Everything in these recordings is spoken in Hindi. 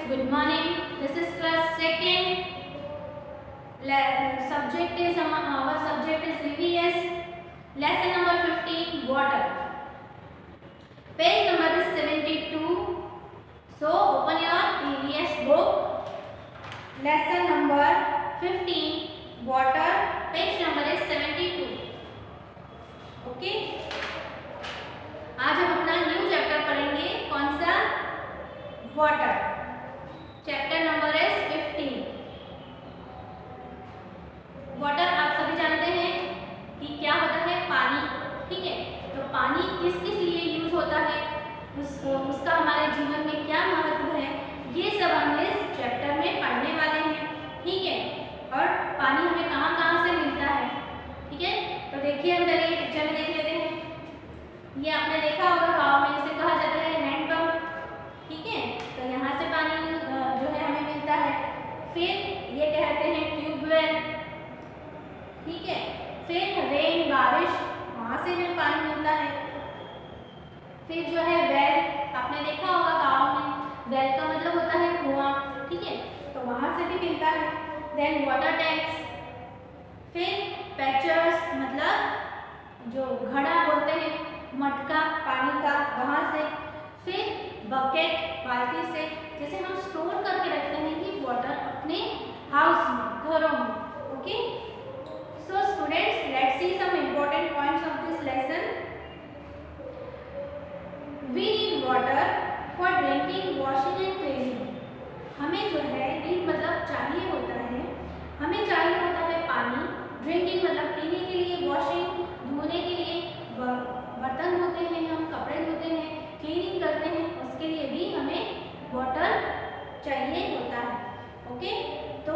good morning. This is class second. Subject is our subject is EVS. Lesson number 15, water. Page number is 72. So open your EVS book. Lesson number 15, water. Page number is 72. Okay. आज हम अपना न्यू चैप्टर पढ़ेंगे. कौन सा? Water. Chapter number is 15. Water आप सभी जानते हैं कि क्या होता है? पानी. ठीक है. तो पानी किस किस लिए यूज होता है, उसका हमारे जीवन में क्या महत्व है, ये सब हम इस चैप्टर में पढ़ने वाले हैं. ठीक है. और पानी हमें कहाँ कहाँ से मिलता है. ठीक है. तो देखिए हम चलिए पिक्चर में देख लेते हैं. ये आपने देखा होगा गाँव में इसे कहा जाता है हैंडपंप. ठीक है. तो यहाँ से पानी जो है हमें मिलता है. फिर ये कहते हैं ट्यूबवेल. ठीक है. फिर रेन, बारिश, वहाँ से हमें पानी मिलता है. फिर जो है वेल, आपने देखा होगा गाँव में वेल का मतलब होता है कुआं. ठीक है. तो वहाँ से भी मिलता है. Then water tanks. फिर पैचर्स मतलब जो घड़ा बोलते हैं, मटका पानी का, वहाँ से. फिर बकेट, बाल्टी से, जैसे हम स्टोर करके रखते हैं कि वाटर अपने हाउस में, घरों में. Okay. So students, let's see some important points of this lesson. We need water for drinking, washing and cleaning. हमें जो है नीड मतलब चाहिए होता है, हमें चाहिए होता है पानी. ड्रिंकिंग मतलब पीने के लिए, वॉशिंग धोने के लिए, बर्तन धोते हैं हम, कपड़े धोते हैं, क्लीनिंग करते हैं, उसके लिए भी हमें वाटर चाहिए होता है. ओके. तो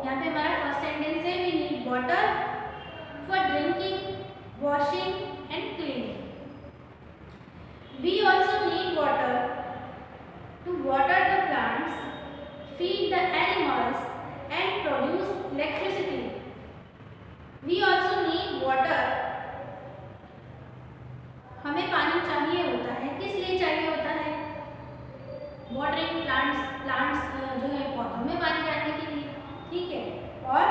यहाँ पे हमारा फर्स्ट सेंटेंस है we need water for drinking, washing and cleaning. We also need water to water the plants, feed the animals and produce electricity. We also need water. हमें पानी चाहिए होता है. किस लिए चाहिए होता है? वाटरिंग प्लांट्स जो है पौधों में पानी डालने के लिए. ठीक है. और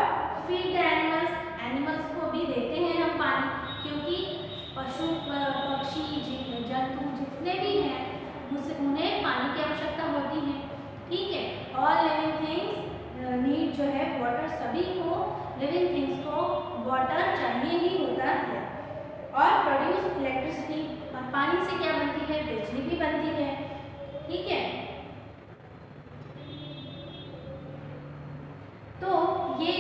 फीड द एनिमल्स को भी देते हैं हम पानी, क्योंकि पशु पक्षी जंतु जितने भी हैं उन्हें पानी की आवश्यकता होती है. ठीक है. ऑल लिविंग थिंग्स नीड जो है वाटर. सभी को, लिविंग थिंग्स को वाटर चाहिए ही होता है. और प्रोड्यूस इलेक्ट्रिसिटी. और पानी से क्या बनती है? बिजली भी बनती है. ठीक है. तो ये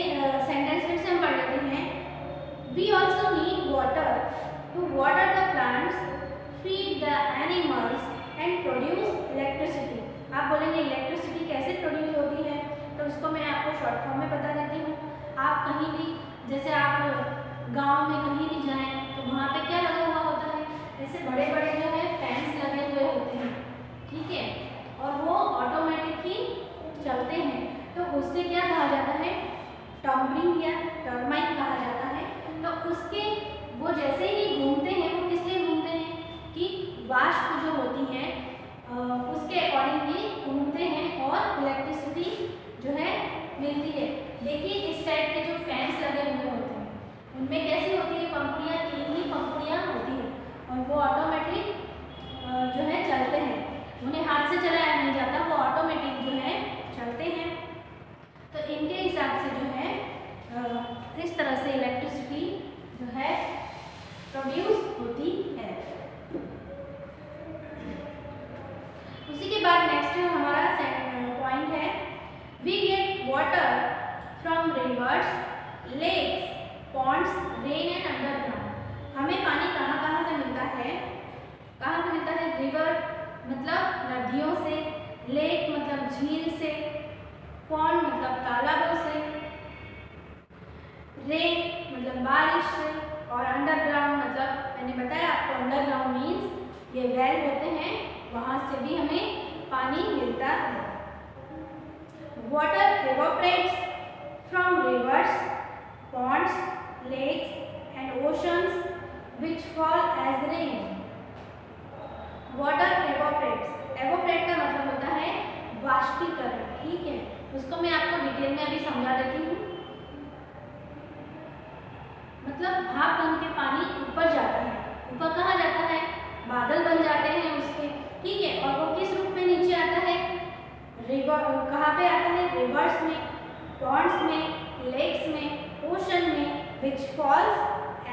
सेंटेंस फिर से हम पढ़ लेते हैं. We also need water to water the plants, feed the animals and produce electricity. आप बोलेंगे इलेक्ट्रिसिटी कैसे प्रोड्यूस होती है? तो उसको मैं आपको शॉर्ट फॉर्म में बता देती हूँ. आप कहीं भी, जैसे आप गांव में कहीं भी जाएं तो वहाँ पे क्या लगा हुआ होता है? जैसे बड़े बड़े जो है फैंस लगे हुए होते हैं. ठीक है. और वो ऑटोमेटिक ही चलते हैं. तो उससे क्या कहा जाता है? टम्बलिंग या टर्बाइन कहा जाता है. तो उसके वो जैसे ही घूमते हैं, वो किस लिए घूमते हैं? कि वाष्प जो होती है उसके अकॉर्डिंगली घूमते हैं और इलेक्ट्रिसिटी जो है मिलती है. देखिए इस टाइप के जो फैंस लगे हुए होते हैं उनमें कैसी होती है? पंखुड़ियाँ, 3 ही पंखुड़ियाँ होती है और वो ऑटोमेटिक जो है चलते हैं. उन्हें हाथ से चलाया नहीं जाता, वो ऑटोमेटिक जो है चलते हैं. तो इनके हिसाब से जो है इस तरह से इलेक्ट्रिसिटी जो है प्रोड्यूस होती है. उसी के बाद नेक्स्ट हमारा पॉइंट है we get water from rivers, lakes, ponds, rain and underground. हमें पानी कहाँ कहाँ से मिलता है? कहाँ से मिलता है? रिवर मतलब नदियों से, लेक मतलब झील से, पॉन्ड मतलब तालाबों से, रेन मतलब बारिश से, और अंडरग्राउंड मतलब मैंने बताया आपको अंडरग्राउंड मीन्स ये वेल होते हैं, वहाँ से भी हमें पानी मिलता है. Water evaporates from rivers, ponds, lakes and oceans which fall as rain. Water evaporates. Evaporate का मतलब होता है वाष्पीकरण। ठीक है, उसको मैं आपको डिटेल में अभी समझा देती हूँ। मतलब भाप बन के पानी ऊपर जाता है। ऊपर कहाँ जाता है? बादल बन जाते हैं उसके। ठीक है, और वो किस रूप में नीचे आता है? रिवर। कहाँ पे आता है? रिवर्स में, पॉन्ड्स में, लेक्स में, ओशन में, which falls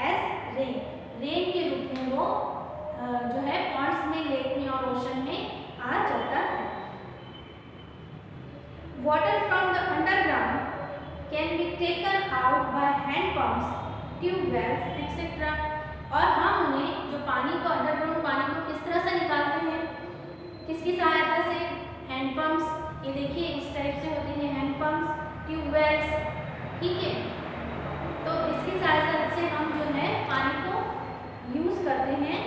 as rain. Rain के रूप में वो जो है पॉन्ड्स में, लेक में और ओशन में आ जाता है। Water from the underground can be taken out by hand pumps, tube wells etcetera. और हम उन्हें जो पानी को, अंडरग्राउंड पानी को किस तरह से निकालते हैं? किसकी सहायता से? Hand pumps. ये देखिए इस टाइप से होते हैं हैंड पंप्स, ट्यूबवेल्स। ठीक है, तो इसकी सहायता से हम जो है पानी को यूज करते हैं।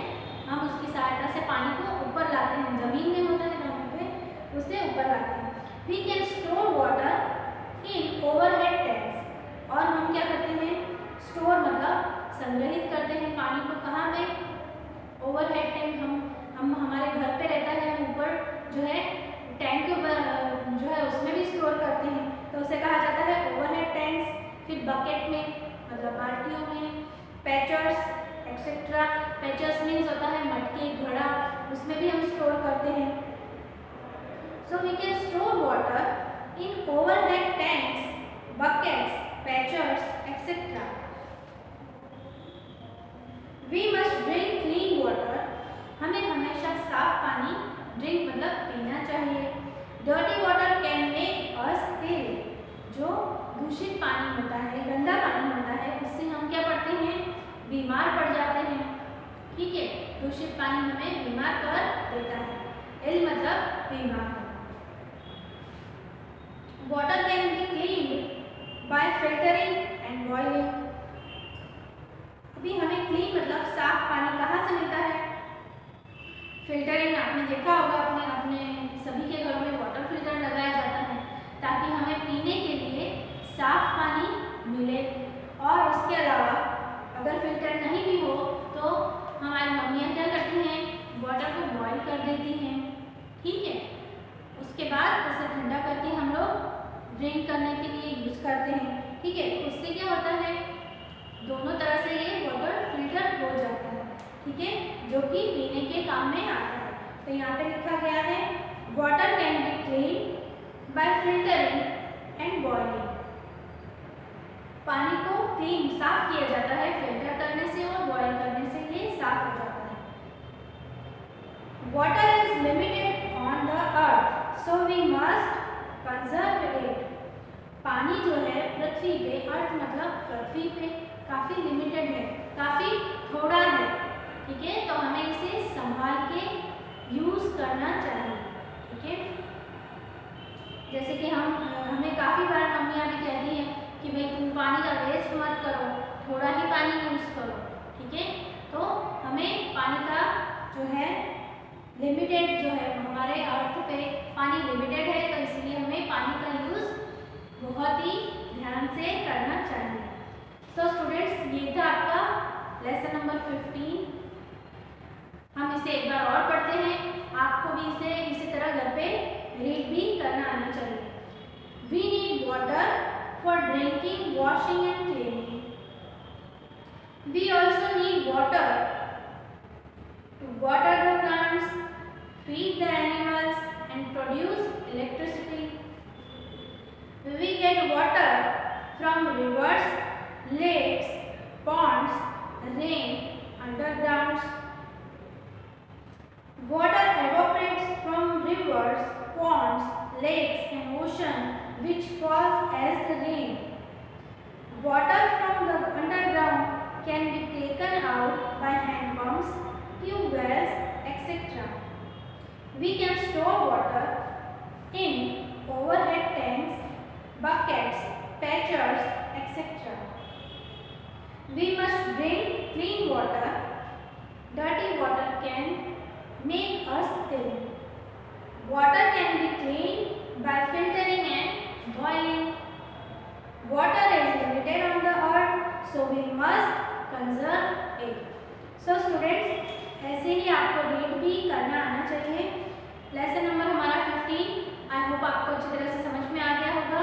हम उसकी सहायता से पानी को ऊपर लाते हैं। जमीन में होता है जहाँ पे, उससे ऊपर लाते हैं। We can store water in overhead tanks. और हम क्या करते हैं? स्टोर मतलब संग्रहित करते हैं पानी को। कहाँ पे? Overhead tank. हम हमारे घर पे रहता है, हम ऊपर जो है टैंक के ऊपर जो है उसमें भी स्टोर करते हैं, तो उसे कहा जाता है ओवरहेड टैंक्स। फिर बकेट में मतलब बाल्टियों में, पैचर्स एक्सेट्रा। पैचर्स मीन्स होता है मटके, घड़ा, उसमें भी हम स्टोर करते हैं। So we can store water in overhead tanks, buckets, pitchers etcetera. We must drink clean water. हमें हमेशा साफ पानी ड्रिंक मतलब पीना चाहिए। Dirty water can make us ill. जो दूषित पानी होता है, गंदा पानी होता है, उससे हम क्या पड़ते हैं? बीमार पड़ जाते हैं। ठीक है, दूषित पानी हमें बीमार कर देता है। इल मतलब बीमार। Water can be clean bye filtering and boiling. अभी हमें क्लीन मतलब साफ पानी कहाँ से मिलता है? फिल्टरिंग। आपने देखा होगा अपने सभी के घरों में वाटर फिल्टर लगाया जाता है ताकि हमें पीने के लिए साफ पानी मिले। और उसके अलावा अगर फिल्टर नहीं भी हो तो हमारी मम्मियाँ क्या करती हैं? वाटर को बॉईल कर देती हैं। ठीक है, उसके बाद उसे ठंडा करके हम लोग ड्रिंक करने के लिए यूज करते हैं। ठीक है, उससे क्या होता है? दोनों तरह से ये वाटर फिल्टर हो जाता है। ठीक है, जो कि पीने के काम में आता है। तो यहाँ पे लिखा गया है water can be clean bye filtering and boiling. पानी को क्लीन साफ किया जाता है फिल्टर करने से और बॉयल करने से ये साफ हो जाता है। Water is limited on the earth so we must conserve it. पानी जो है पृथ्वी पे, अर्थ मतलब पृथ्वी पे काफी लिमिटेड है, काफी थोड़ा है। ठीक है, तो हमें इसे संभाल के यूज करना चाहिए। ठीक है, जैसे कि हमें काफी बार मम्मियाँ भी कहती हैं कि भाई तुम पानी का वेस्ट मत करो, थोड़ा ही पानी यूज करो। ठीक है, तो हमें पानी का जो है लिमिटेड, जो है हमारे अर्थ पे पानी लिमिटेड है, तो इसलिए हमें पानी का यूज बहुत ही ध्यान से करना चाहिए। तो स्टूडेंट्स, ये था आपका लेसन नंबर 15। हम इसे एक बार और पढ़ते हैं। आपको भी इसे इसी तरह घर पे रीड भी करना आना चाहिए। We need water for drinking, washing and cleaning. We also need water to water the plants, feed the animals and produce electricity. We get water from rivers, lakes, ponds, rain, undergrounds. Water evaporates from rivers, ponds, lakes and ocean which falls as the rain. Water from the underground can be taken out by hand pumps, tube wells, etc. We can store water in overhead tanks, buckets, pitchers, etc. We must drink clean water. Dirty water can make us ill. Water can be cleaned by filtering and boiling. Water is limited on the earth, so we must conserve it. So students, ऐसे ही आपको रीड भी करना आना चाहिए। लेसन नंबर हमारा 15 आई होप आपको अच्छी तरह से समझ में आ गया होगा।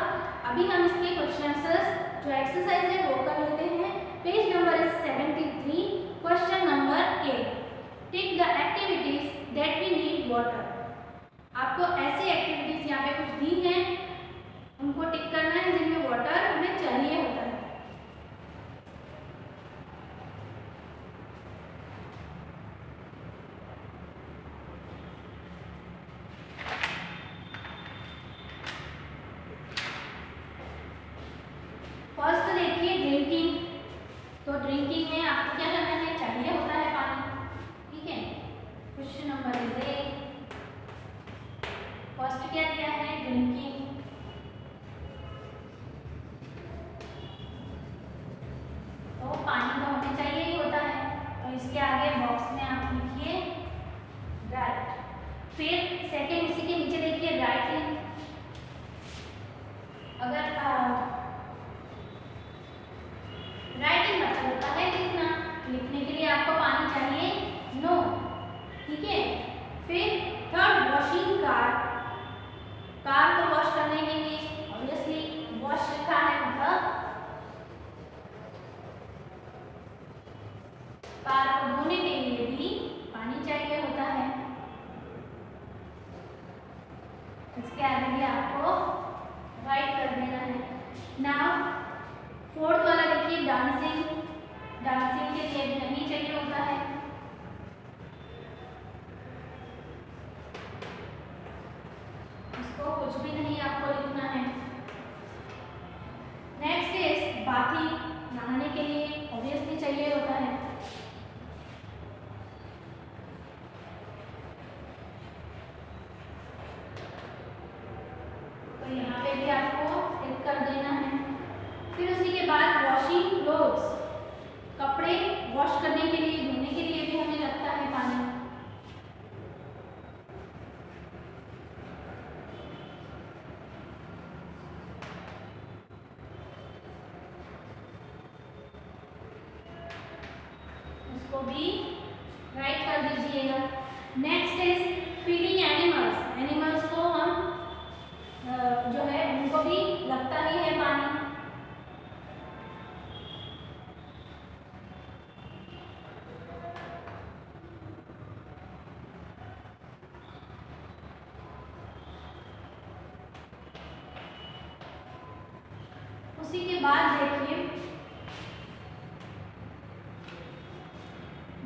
अभी हम इसके क्वेश्चन आंसर्स जो एक्सरसाइज है वो कर लेते हैं। Page number is 73, question number 8, tick the activities that we need water. आपको ऐसी एक्टिविटीज यहाँ पे कुछ दी हैं, उनको टिक करना है जिनमें वाटर हमें चाहिए होता है। फर्स्ट देखिए ड्रिंकिंग। तो ड्रिंकिंग में आपको क्या करना है, चाहिए होता है पानी, ठीक है। क्वेश्चन नंबर इज 8, फर्स्ट क्या दिया है, ड्रिंकिंग। तो पानी तो हमें चाहिए ही होता है, तो इसके आगे बॉक्स में आप लिखिए राइट। फिर सेकंड इसी के नीचे देखिए राइटिंग। अगर राइटिंग मतलब होता है लिखना, लिखने के लिए आपको पानी चाहिए, नो, ठीक है। फिर थर्ड वॉशिंग कार, कार को वॉश करने के लिए ऑब्वियसली वॉश लिखा है, मतलब कार को धोने के लिए भी पानी चाहिए होता है। इसके आगे भी आपको राइट कर देना है। नाउ फोर्थ वाला देखिए डांसिंग, डांसिंग के लिए भी नहीं चाहिए होता है। इसको कुछ भी नहीं आपको लिखना है। नेक्स्ट इज बाथिंग, नहाने के लिए ऑब्वियसली चाहिए होता है। तो यहाँ पे भी आपको टिक कर देना है। फिर उसी के बाद वॉशिंग क्लोथ्स, कपड़े वॉश करने के लिए, धोने के लिए भी हमें लगता है पानी। इसको भी राइट कर दीजिएगा। Next is feeding animals, animals को हम जो है उनको भी लगता ही है पानी। उसी के बाद देखिए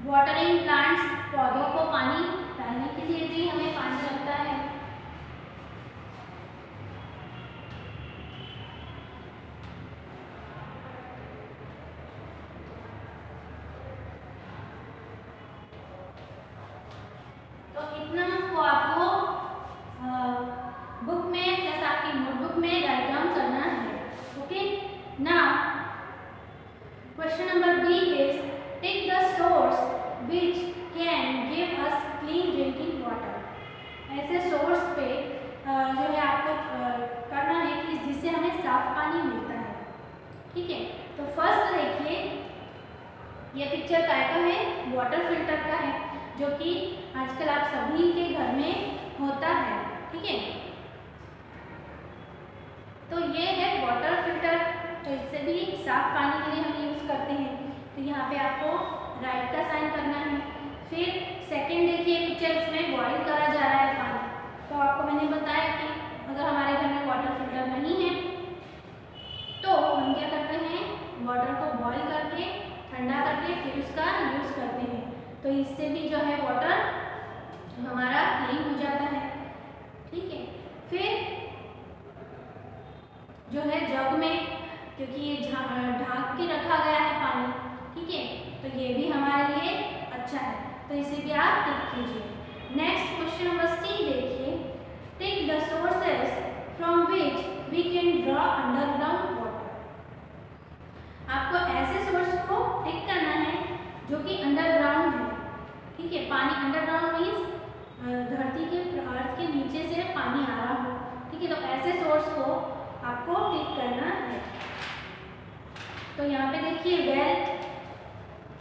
वाटरिंग प्लांट्स, पौधों को पानी डालने के लिए भी हमें पानी लगता है। तो इतना को आपको बुक में प्लस आपकी नोटबुक में राइट डाउन करना है। Okay, now question number B is tick the source which can give us clean drinking water. ऐसे सोर्स पे जो है आपको करना है कि जिससे हमें साफ पानी मिलता है, ठीक है। तो फर्स्ट देखिए ये पिक्चर काय का है, वाटर फिल्टर का है, जो कि आजकल आप सभी के घर में होता है, ठीक है। तो ये है वाटर फिल्टर, तो इससे भी साफ पानी के लिए हम यूज करते हैं। तो यहाँ पे आपको राइट का साइन करना है। फिर सेकंड देखिए पिक्चर, इसमें बॉईल करा जा रहा है पानी। तो आपको मैंने बताया कि अगर हमारे घर में वाटर फिल्टर नहीं है तो हम क्या करते हैं, वाटर को बॉईल करके ठंडा करके फिर उसका यूज करते हैं। तो इससे भी जो है वाटर हमारा क्लीन हो जाता है, ठीक है। फिर जो है जग में, क्योंकि ये ढाक के रखा गया है पानी, ठीक है, तो ये भी हमारे लिए अच्छा है, तो इसे भी आप टिक कीजिए। नेक्स्ट क्वेश्चन नंबर सी देखिए, tick the sources from which we can draw underground water. आपको ऐसे सोर्स को टिक करना है जो कि अंडरग्राउंड है, ठीक है। पानी अंडरग्राउंड मीन्स धरती के अर्थ के नीचे से पानी आ रहा हो, ठीक है। तो ऐसे सोर्स को आपको टिक करना है। तो यहाँ पे देखिए वेल,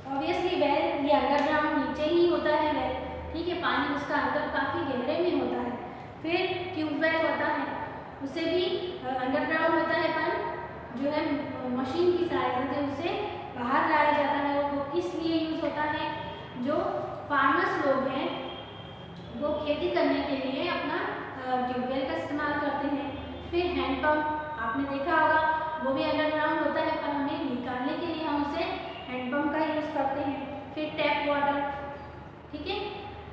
ऑब्वियसली वेल ये अंडरग्राउंड नीचे ही होता है वेल, ठीक है, पानी उसका अंदर काफ़ी गहरे में होता है। फिर ट्यूबवेल वेल होता है उसे भी अंडरग्राउंड होता है, पर जो है मशीन की सहायता से उसे बाहर लाया जाता है। वो किस लिए यूज होता है? जो फार्मर्स लोग हैं वो खेती करने के लिए अपना ट्यूबवेल का इस्तेमाल करते हैं। फिर हैंडपम्प आपने देखा होगा, वो भी अंडरग्राउंड होता है, पर हमें निकालने के लिए हम उसे हैंडपम्प का यूज करते हैं। फिर टैप वाटर, ठीक है,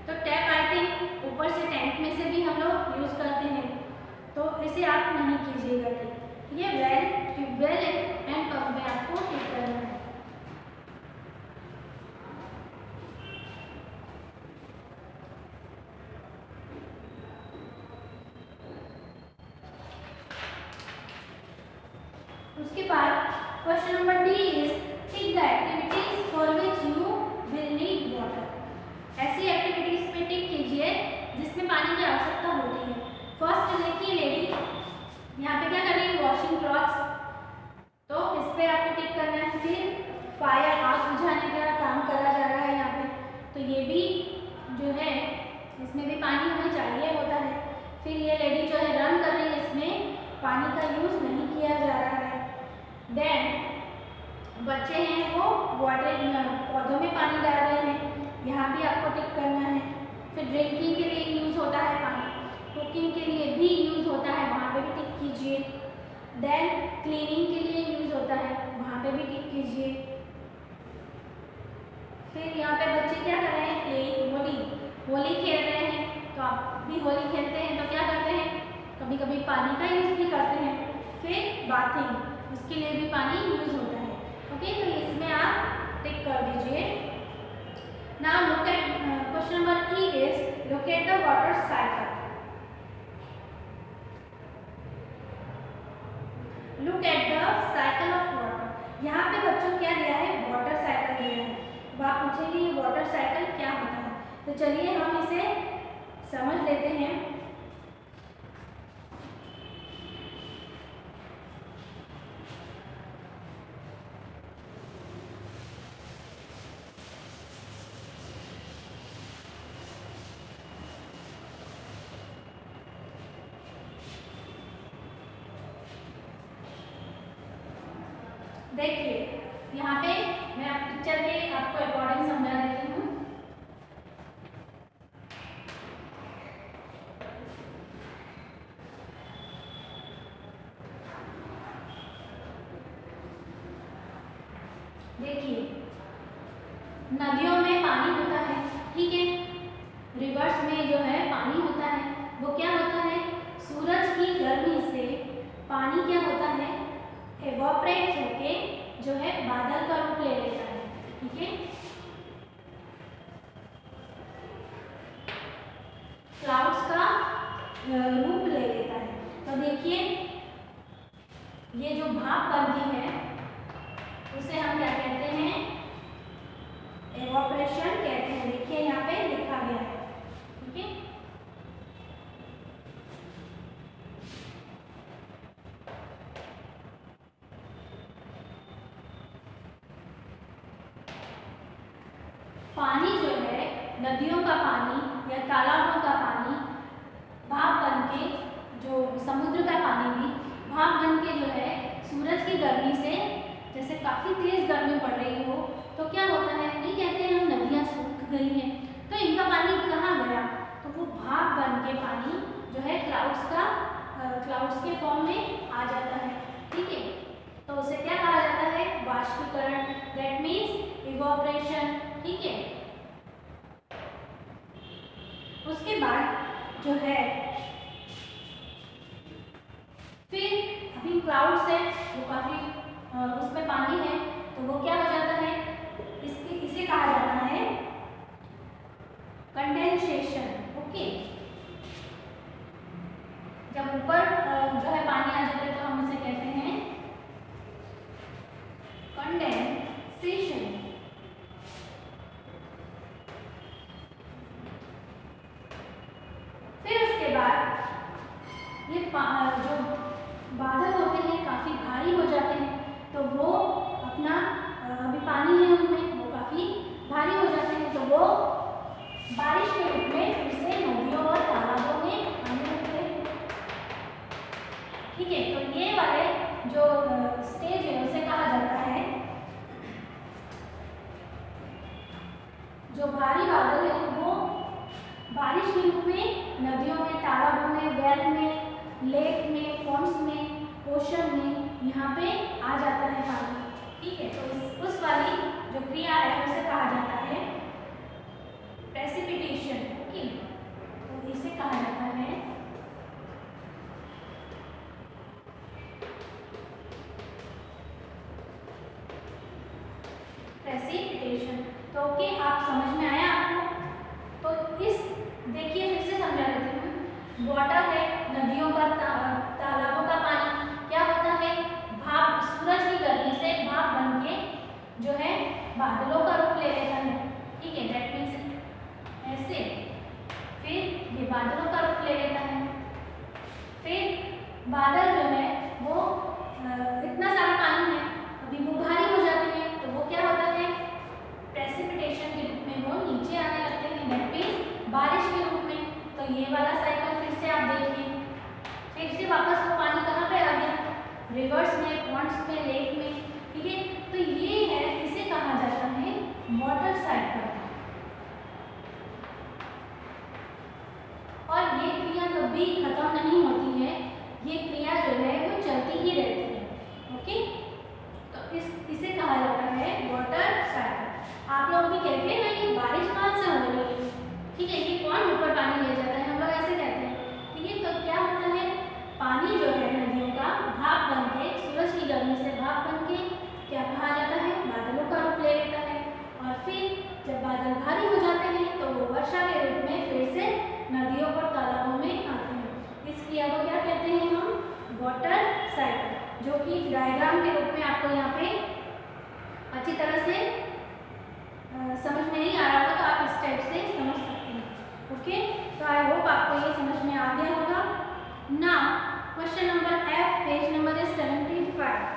तो टैप आई थिंक ऊपर से टैंक में से भी हम लोग यूज करते हैं, तो इसे आप नहीं कीजिएगा। ठीक है, वेल, ट्यूबवेल एंड पंप में आपको ठीक करना है। उसके बाद question number D is tick the activities for which you will need water. ऐसी एक्टिविटीज पे टिक कीजिए जिसमें पानी की आवश्यकता होती है। फर्स्ट देखिए लेडी यहाँ पे क्या कर रही है, वॉशिंग क्लॉथ्स, तो इस पे आपको टिक करना है। फिर फायर, आग बुझाने का काम करा जा रहा है यहाँ पे, तो ये भी जो है इसमें भी पानी हमें चाहिए होता है। फिर ये लेडी जो है रन कर रही है, इसमें पानी का यूज नहीं किया जा रहा है। देन बच्चे हैं वो वाटर पौधों में पानी डाल रहे हैं, यहाँ भी आपको टिक करना है। फिर ड्रिंकिंग के लिए यूज होता है पानी, कुकिंग के लिए भी यूज होता है, वहाँ पे भी टिक कीजिए। देन क्लीनिंग के लिए यूज होता है, वहाँ पे भी टिक कीजिए। फिर यहाँ पे बच्चे क्या कर रहे हैं, प्लेइंग होली खेल रहे हैं, तो आप भी होली खेलते हैं तो क्या करते हैं, कभी कभी पानी का यूज भी करते हैं। फिर बाथिंग, उसके लिए भी पानी यूज होता है। ओके, तो इसमें आप टिक कर दीजिए। Now look at question number E is look at the water cycle. Look at the cycle of water. यहाँ पे बच्चों क्या दिया है, वाटर साइकिल दिया है। अब आप पूछेंगे ये वाटर साइकिल क्या होता है, तो चलिए हम इसे समझ लेते हैं। देखिए यहाँ पे मैं पिक्चर के आपको अकॉर्डिंग समझा देती हूँ। देखिए नदियों में पानी होता है, ठीक है, रिवर्स में जो है पानी होता है, वो क्या होता है, सूरज की गर्मी से पानी क्या होता है, एवोपरेट होके जो है बादल का रूप ले लेता है। ठीक है, क्लाउड्स का रूप ले लेता है। तो देखिए ये जो भाप बनती है उसे हम क्या कहते हैं, एवोपरेशन कहते हैं। देखिए यहाँ पे लिखा गया है। ठीक है, पानी जो है, नदियों का पानी या तालाबों का पानी भाप बनके, जो समुद्र का पानी भी भाप बनके जो है सूरज की गर्मी से, जैसे काफ़ी तेज गर्मी पड़ रही हो तो क्या होता है, ये कहते हैं हम नदियाँ सूख गई हैं, तो इनका पानी कहाँ गया, तो वो भाप बन के पानी जो है क्लाउड्स के फॉर्म में आ जाता है। ठीक है, तो उसे क्या कहा जाता है, वाष्पीकरण, दैट मीन्स इवोपरेशन। ठीक है, उसके बाद जो है फिर अभी क्लाउड्स है वो काफ़ी उसमें पानी है, तो वो क्या हो जाता है, इसे कहा जाता है कंडेंसेशन। ओके, जब ऊपर जो है पानी आ जाता है तो हम इसे कहते हैं कंडेंसेशन। फिर उसके बाद ये जो बादल होते हैं काफ़ी भारी हो जाते हैं, तो वो अपना अभी पानी है उनमें वो काफ़ी भारी हो जाते हैं, तो वो बारिश के रूप में फिर से नदियों और तालाबों में आने लगते हैं। जो स्टेज है उसे कहा जाता है, जो भारी बादल है वो बारिश के रूप में नदियों में, तालाबों में, वेल में, लेक में, पॉन्ड्स में, ओशन में यहाँ पे आ जाता है पानी। ठीक है, तो उस वाली जो क्रिया है उसे कहा जाता है प्रेसिपिटेशन। ओके, तो इसे कहा जाता है प्रेसिपिटेशन। तो ओके, आप समझ में आया आपको? तो इस देखिए फिर से समझा देती हूँ। वाटर है नदियों का, तालाबों का पानी क्या होता है, भाप, सूरज की गर्मी से भाप बन के जो है बादलों का रूप ले लेता है। ठीक है, दैट मीन्स ऐसे, फिर ये बादलों का रूप ले लेता है। फिर बादल जो है वो इतना सारा पानी है, अभी वो भारी हो जाते हैं, तो वो क्या होता है, प्रेसिपिटेशन के रूप में वो नीचे आने लगते हैं, दैट मीन्स बारिश के रूप में। तो ये वाला साइकिल फिर से आप देखिए, फिर से वापस वो पानी कहाँ पे आ गया, रिवर्स में, पॉन्ड्स में, लेक में। ठीक है, तो ये है, इसे कहा जाता है वाटर साइकिल। और ये क्रिया कभी खत्म नहीं होती है, ये क्रिया जो है वो चलती ही रहती है। ओके, तो इसे कहा जाता है वाटर साइकिल। आप लोग भी कहते हैं ना कि बारिश कहाँ से हो रही है, ठीक है, ये कौन ऊपर पानी ले जाता है, हम लोग ऐसे कहते हैं। ठीक है, तो क्या होता है, पानी जो है नदियों का भाप बन के, सूरज की गर्मी से भाप बन के क्या कहा जाता है, बादलों का रूप ले लेता है। और फिर जब बादल भारी हो जाते हैं तो वो वर्षा के रूप में फिर से नदियों और तालाबों में आते हैं। इस क्रिया को क्या कहते हैं हम, वाटर साइकिल, जो कि डायग्राम के रूप में आपको यहाँ पे अच्छी तरह से समझ में नहीं आ रहा होगा, तो आप इस टाइप से समझ सकते हैं। ओके, तो आई होप आपको ये समझ में आ गया होगा। Now question number F, page number is 75।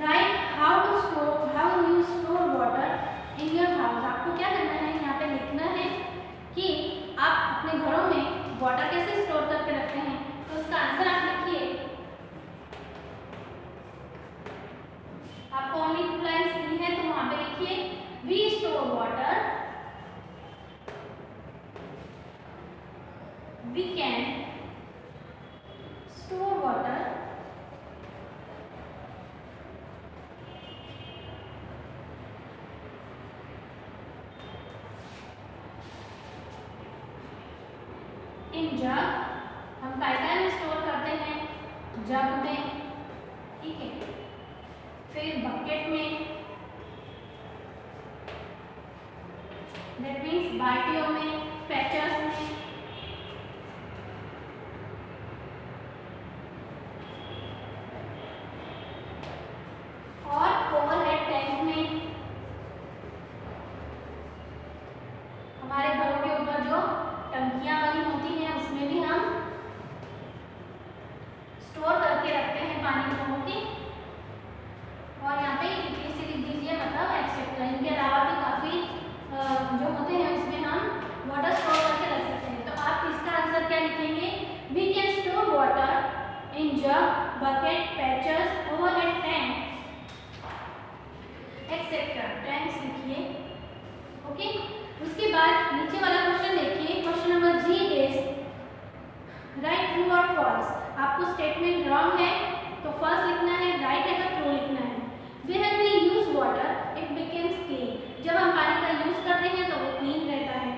Right how you store water in your house. आपको क्या करना है, यहाँ पे लिखना है कि आप अपने घरों में वाटर कैसे स्टोर करके रखते हैं। तो उसका आंसर आप लिखिए। आपको ओनली 2 लाइन्स दी है, तो वहां पे लिखिए we store water, we can store water in jug. हम काय में स्टोर करते हैं, जग में। ठीक है, फिर बकेट में, दैट मीन्स बाल्टियों में, पैचर्स में, और ओवरहेड टैंक में। हमारे घरों के ऊपर जो टंकियां बनी होती हैं उसमें भी हम स्टोर करके रखते हैं पानी को। ओके, और यहाँ पे इसे लिख दीजिए, मतलब एक्सेट्रा। इनके अलावा भी काफ़ी जो होते हैं उसमें हम वाटर स्टोर करके रख सकते हैं। तो आप इसका आंसर क्या लिखेंगे, we can store water in jug, bucket, pitchers, overhead tank etcetera. Tanks लिखिए। ओके, उसके बाद नीचे वाला क्वेश्चन देखिए, question number G is right true और फॉल्स। आपको स्टेटमेंट रॉन्ग है तो फॉल्स लिखना है, राइट है तो ट्रू लिखना है। When we use water, it becomes clean. जब हम पानी का यूज करते हैं तो वो क्लीन रहता है।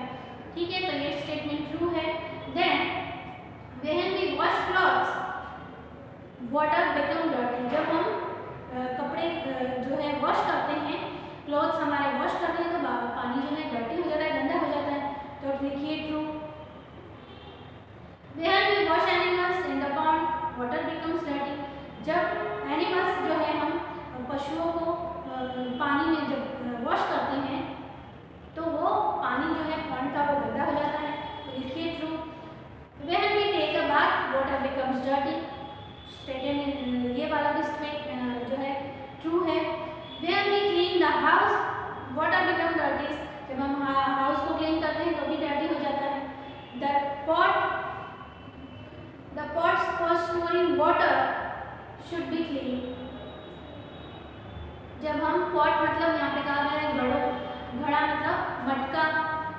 ठीक है, तो ये स्टेटमेंट ट्रू है। Then when we wash clothes, water become dirty. जब हम कपड़े जो है वॉश करते हैं, क्लॉथ्स हमारे वॉश करते हैं, तो पानी जो है डर्टी हो जाता है, गंदा हो जाता है। तो लिखिए true. When we wash animals in the pond, water becomes dirty. जब एनिमल्स जो है हम पशुओं को पानी में जब वॉश करते हैं तो वो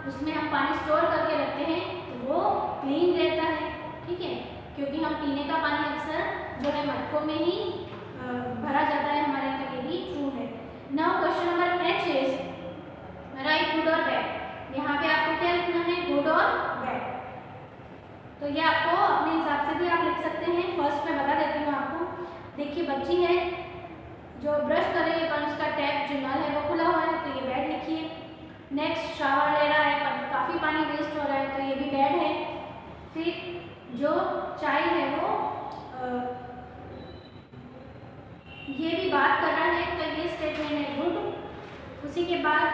उसमें हम पानी स्टोर करके रखते हैं तो वो क्लीन रहता है, ठीक है, क्योंकि हम पीने का पानी अक्सर जो है मटकों में ही भरा जाता है हमारे यहाँ, तो ये भी ट्रू है। Now question number H is right good और बैड। यहाँ पे आपको क्या लिखना है, गुड और बैड। तो ये आपको अपने हिसाब से भी आप लिख सकते हैं। फर्स्ट मैं बता देती हूँ आपको। देखिए बच्ची है जो ब्रश कर रही है पर उसका टैप जो नल है वो खुला हुआ है, तो ये बैड लिखिए। नेक्स्ट शावर ले रहा है पर काफ़ी पानी वेस्ट हो रहा है, तो ये भी बैड है। फिर जो चाय है वो ये भी बात कर रहा है, तो ये स्टेटमेंट है गुड। उसी के बाद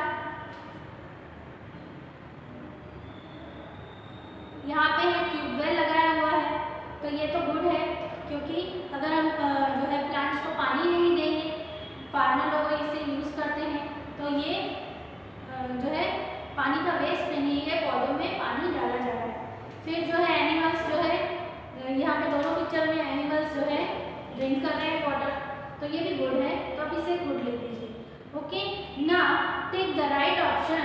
यहाँ पे है ट्यूबवेल लगाया हुआ है, तो ये तो गुड है, क्योंकि अगर हम जो है प्लांट्स को पानी नहीं देंगे, फार्मर लोग इसे यूज़ करते हैं, तो ये जो है पानी का वेस्ट नहीं है, पौधों में पानी डाला जा रहा है। फिर जो है एनिमल्स जो है, यहाँ पे दोनों पिक्चर में एनिमल्स जो है ड्रिंक कर रहे हैं वाटर, तो ये भी गुड है, तो आप इसे गुड लिख दीजिए। Okay, now take the right option.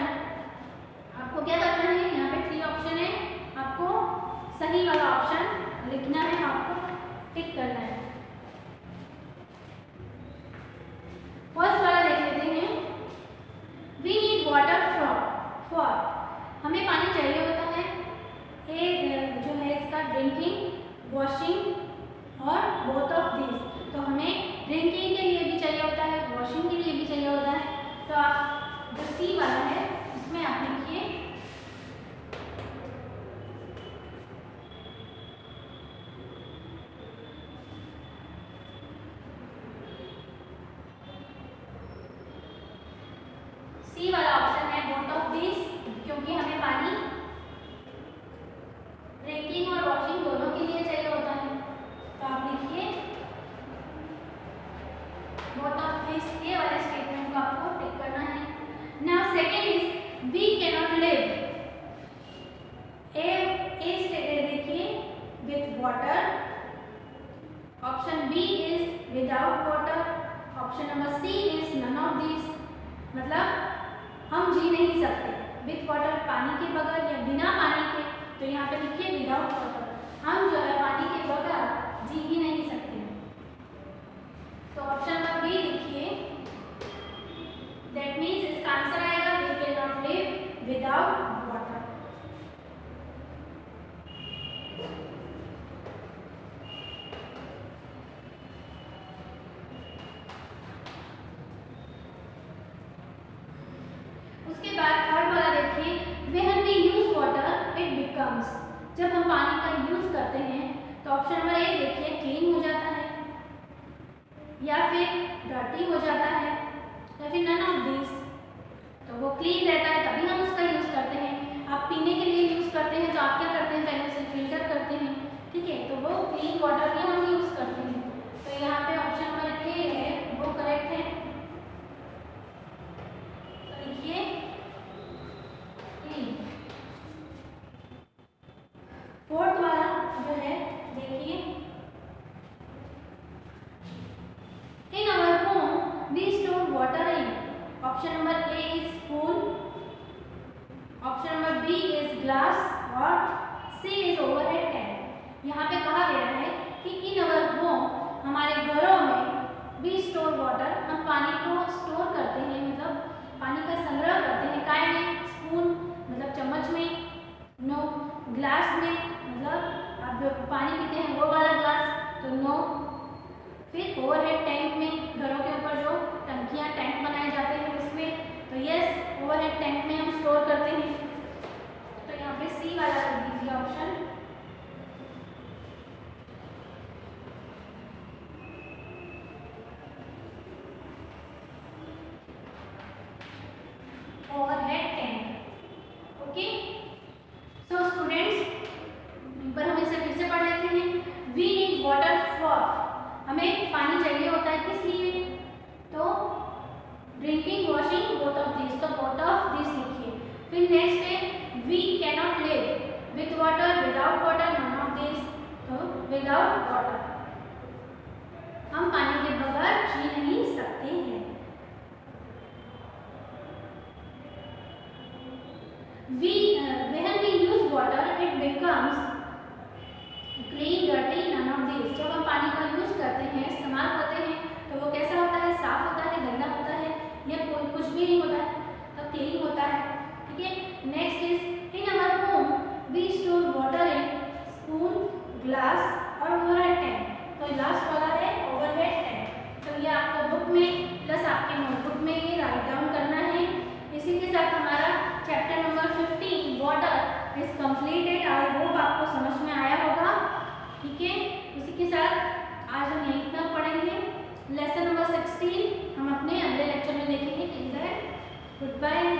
आपको क्या करना है, यहाँ पे 3 ऑप्शन है, आपको सही वाला ऑप्शन लिखना है, आपको टिक करना है। फर्स्ट वाला देख लेते हैं। वी नीड वाटर फॉर हमें पानी चाहिए होता है जो है इसका ड्रिंकिंग, वॉशिंग और बोथ ऑफ दिस। तो हमें ड्रिंकिंग के लिए भी चाहिए होता है, वॉशिंग के लिए भी चाहिए होता है। तो आप जो सी वाला है इसमें आप लिखिए सी वाला ऑप्शन है बोथ ऑफ दिस, क्योंकि हमें पानी ड्रिंकिंग और वॉशिंग दोनों के लिए चाहिए होता है। तो आप लिखिए बोथ ऑफ दिस, ये वाले स्टेटमेंट को आपको टिक करना है। Now second is we can not live. A stated देखिए with water, option B is without water, option number C is none of this. मतलब हम जी नहीं सकते विथ वाटर, पानी के बगैर या बिना पानी के, तो यहाँ पे लिखिए विदाउट वाटर। हम जो है पानी के बगैर जी ही नहीं सकते, तो ऑप्शन नंबर बी लिखिए। दैट मीन्स इसका आंसर आएगा we can not live without water. उसके बाद थर्ड वाला देखिए, when we use water it becomes. जब हम पानी का यूज करते हैं तो ऑप्शन नंबर ए देखिए क्लीन हो जाता है, या फिर डर्टी हो जाता है, या फिर नन ऑफ दिस। तो वो क्लीन रहता है तभी हम उसका यूज करते हैं। आप पीने के लिए यूज करते हैं तो आप क्या करते हैं, पहले उसे फिल्टर करते हैं, ठीक है, तो वो क्लीन वाटर भी हम यूज करते हैं। तो यहाँ पे ऑप्शन नंबर ए है वो करेक्ट है, तो लिखिए क्लीन। फोर्थ वाला जो है देखिए, in our home we store water in. Option number A is spoon, option number B is glass और सी इज ओवरहेड टैंक। यहाँ पे कहा गया है कि इन आवर होम, हमारे घरों में, वी स्टोर वाटर, हम पानी को स्टोर करते हैं, मतलब पानी का संग्रह करते हैं। काय में, स्पून मतलब चम्मच में, नो, ग्लास में मतलब आप जो पानी पीते हैं वो वाला ग्लास, तो नो। फिर ओवरहेड टैंक में, घरों के ऊपर जो टंकियां, टैंक बनाए जाते हैं उसमें, तो यस ओवरहेड टैंक में हम स्टोर करते हैं। तो यहाँ पे सी वाला कर दीजिए option. Overhead tank. Okay, so students पर हम इसे फिर से पढ़ लेते हैं। वी नीड वाटर फॉर, हमें पानी चाहिए होता है किस लिए, तो drinking, washing, both of this, तो बोथ ऑफ दिस लिखिए। फिर नेक्स्ट है we can not live with water, without water, none of this, तो विदाउट वाटर, हम पानी के बगैर जी नहीं सकते हैं। when we use water it becomes clean, dirty, none of these। जब हम पानी का यूज करते हैं, इस्तेमाल करते हैं, तो वो कैसा होता है? साफ होता है, गंदा होता है, या कोई कुछ भी नहीं होता है, तब क्लीन होता है। ठीक है। Next is in our home we store water in spoon, glass और ओवरहेड टैंक। तो लास्ट वाला है ओवरहेड टैंक। तो ये आपको बुक में प्लस आपके नोटबुक में ये राइट डाउन करना है। इसी के साथ हमारा chapter number 15 water is completed. I hope आपको समझ में आया होगा। ठीक है। उसी के साथ आज हम यही इतना पढ़ेंगे। लेसन नंबर 16 हम अपने अगले लेक्चर में देखेंगे। Good bye.